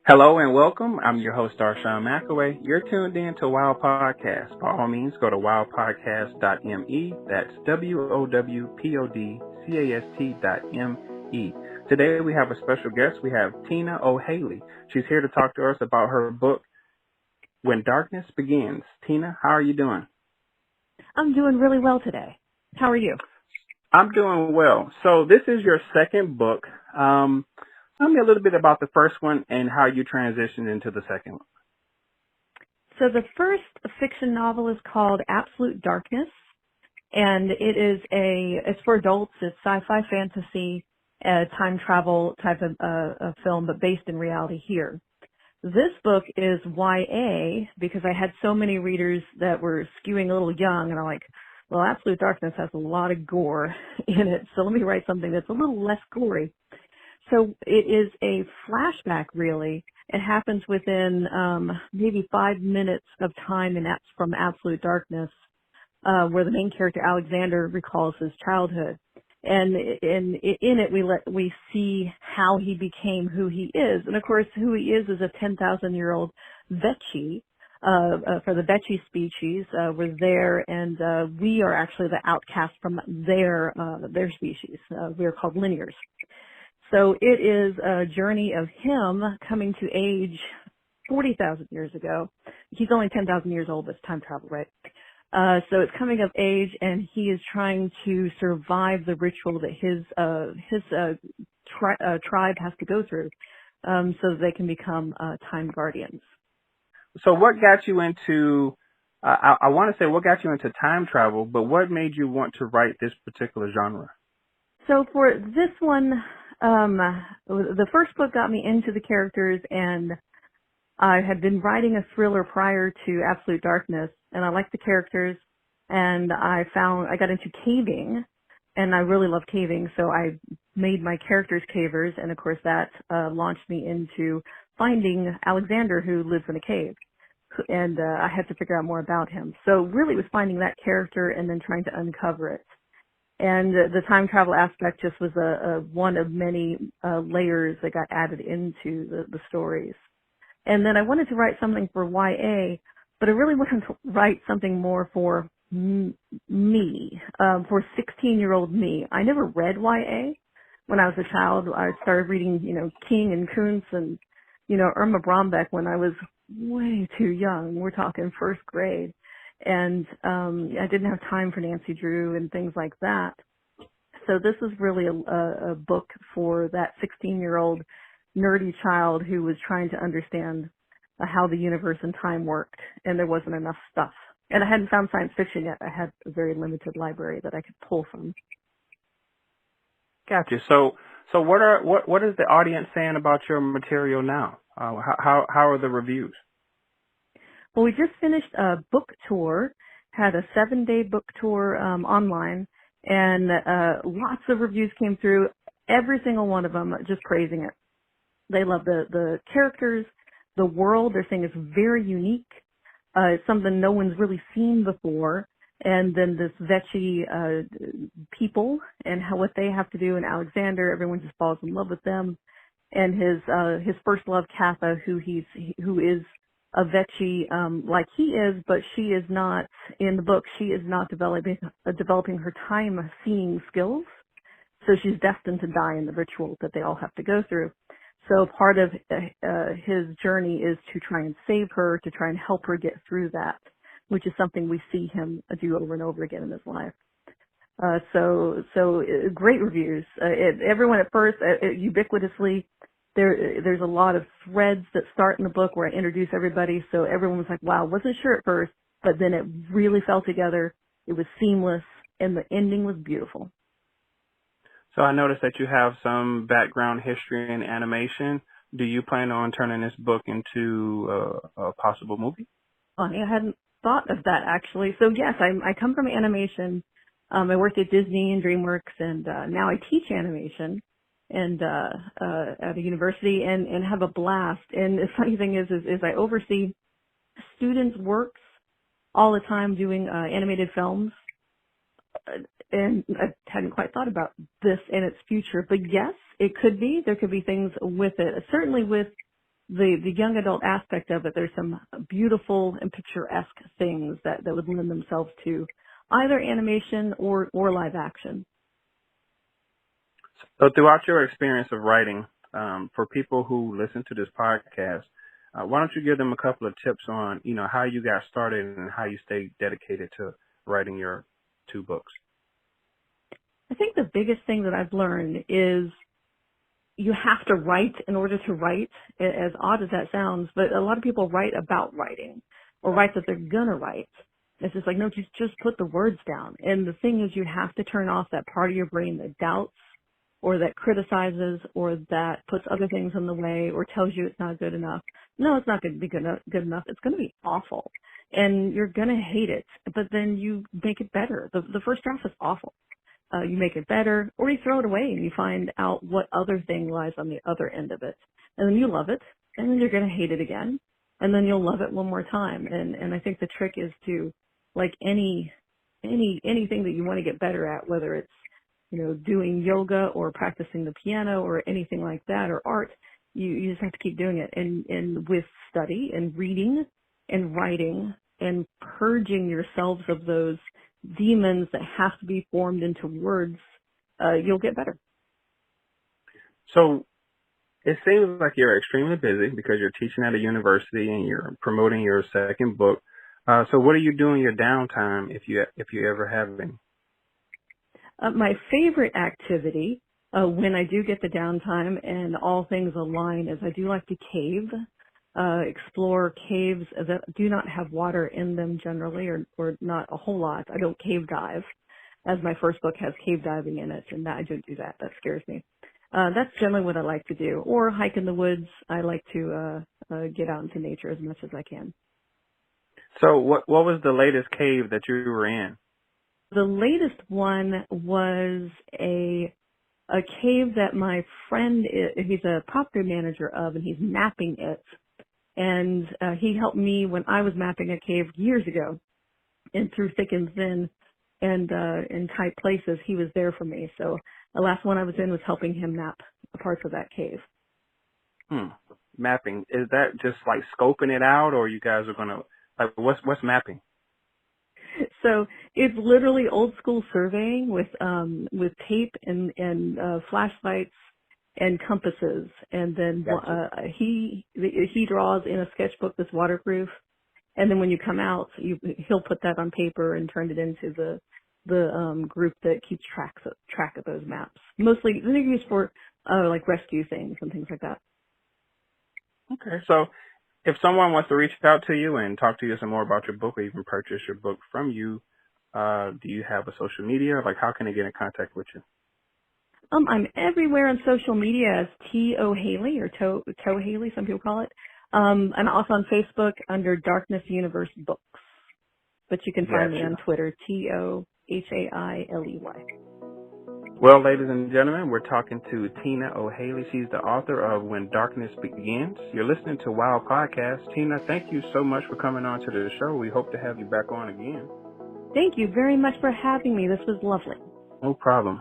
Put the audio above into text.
Hello and welcome. I'm your host, Darshawn McAway. You're tuned in to Wow Podcast. By all means, go to wowpodcast.me. That's WOWPODCAST.me. Today we have a special guest. We have Tina O'Haley. She's here to talk to us about her book, When Darkness Begins. Tina, how are you doing? I'm doing really well today. How are you? I'm doing well. So this is your second book. Tell me a little bit about the first one and how you transitioned into the second one. So the first fiction novel is called Absolute Darkness, and it's for adults. It's sci-fi fantasy, time travel type of a film, but based in reality here. This book is YA because I had so many readers that were skewing a little young, and I'm like, well, Absolute Darkness has a lot of gore in it, so let me write something that's a little less gory. So it is a flashback, really. It happens within maybe 5 minutes of time from Absolute Darkness, where the main character Alexander recalls his childhood, and in it we see how he became who he is, and of course who he is a 10,000-year-old Vechi. For the Vechi species, we're there, and we are actually the outcast from their species. We are called linears. So it is a journey of him coming to age 40,000 years ago. He's only 10,000 years old, but it's time travel, right? So it's coming of age, and he is trying to survive the ritual that his tribe has to go through, so that they can become time guardians. So what got you into, I want to say what got you into time travel, but what made you want to write this particular genre? So for this one, the first book got me into the characters, and I had been writing a thriller prior to Absolute Darkness, and I liked the characters, and I got into caving, and I really love caving, so I made my characters cavers, and of course that launched me into finding Alexander, who lives in a cave, and I had to figure out more about him. So really it was finding that character and then trying to uncover it. And the time travel aspect just was one of many layers that got added into the stories. And then I wanted to write something for YA, but I really wanted to write something more for me, for 16-year-old me. I never read YA when I was a child. I started reading, King and Kuntz and, Irma Brombeck when I was way too young. We're talking first grade. And I didn't have time for Nancy Drew and things like that. So this is really a book for that 16-year-old nerdy child who was trying to understand how the universe and time worked, and there wasn't enough stuff. And I hadn't found science fiction yet. I had a very limited library that I could pull from. Gotcha. So what is the audience saying about your material now? How are the reviews? Well, we just finished a book tour, had a 7-day book tour online, and lots of reviews came through, every single one of them just praising it. They love the characters, the world. They're saying it's very unique. It's something no one's really seen before. And then this Vechi people and what they have to do, and Alexander, everyone just falls in love with them. And his first love, Katha, who is a Vechi like he is, but she is not, in the book, she is not developing her time-seeing skills. So she's destined to die in the ritual that they all have to go through. So part of his journey is to try and save her, to try and help her get through that, which is something we see him do over and over again in his life. So great reviews. Everyone at first, ubiquitously, there's a lot of threads that start in the book where I introduce everybody. So everyone was like, wow, wasn't sure at first, but then it really fell together. It was seamless, and the ending was beautiful. So I noticed that you have some background history in animation. Do you plan on turning this book into a possible movie? Funny, I hadn't thought of that actually. So yes, I come from animation. I worked at Disney and DreamWorks, and now I teach animation and at a university and have a blast. And the funny thing is I oversee students' works all the time doing animated films. And I hadn't quite thought about this in its future, but yes, it could be. There could be things with it. Certainly with the young adult aspect of it, there's some beautiful and picturesque things that would lend themselves to either animation or live action. So throughout your experience of writing, for people who listen to this podcast, why don't you give them a couple of tips on, how you got started and how you stayed dedicated to writing your 2 books? I think the biggest thing that I've learned is you have to write in order to write, as odd as that sounds, but a lot of people write about writing or write that they're going to write. It's just like, no, just put the words down. And the thing is, you have to turn off that part of your brain that doubts or that criticizes or that puts other things in the way or tells you it's not good enough. No, it's not going to be good enough. It's going to be awful. And you're going to hate it, but then you make it better. The first draft is awful. You make it better, or you throw it away and you find out what other thing lies on the other end of it. And then you love it, and then you're going to hate it again, and then you'll love it one more time. And I think the trick is to, like anything that you want to get better at, whether it's, doing yoga or practicing the piano or anything like that, or art, you just have to keep doing it. And with study and reading and writing and purging yourselves of those demons that have to be formed into words, you'll get better. So it seems like you're extremely busy because you're teaching at a university and you're promoting your 2nd book. So what do you do in your downtime if you ever have any? My favorite activity when I do get the downtime and all things align is I do like to cave, explore caves that do not have water in them generally, or not a whole lot. I don't cave dive, as my first book has cave diving in it, and I don't do that. That scares me. That's generally what I like to do. Or hike in the woods. I like to get out into nature as much as I can. So what was the latest cave that you were in? The latest one was a cave that my friend, he's a property manager of, and he's mapping it. And he helped me when I was mapping a cave years ago, and through thick and thin and in tight places, he was there for me. So the last one I was in was helping him map parts of that cave. Mapping, is that just like scoping it out, or you guys are gonna what's mapping? So it's literally old school surveying with tape and flashlights and compasses, and then Gotcha. he draws in a sketchbook that's waterproof, and then when you come out, he'll put that on paper and turn it into the group that keeps track of those maps. Mostly they're used for like rescue things and things like that. Okay, so if someone wants to reach out to you and talk to you some more about your book, or even purchase your book from you, do you have a social media? Like, how can they get in contact with you? I'm everywhere on social media as T.O. Haley or Toe Haley, some people call it. I'm also on Facebook under Darkness Universe Books. But you can find me on Twitter, TOHAILEY. Well, ladies and gentlemen, we're talking to Tina O'Haley. She's the author of When Darkness Begins. You're listening to WOW Podcast. Tina, thank you so much for coming on to the show. We hope to have you back on again. Thank you very much for having me. This was lovely. No problem.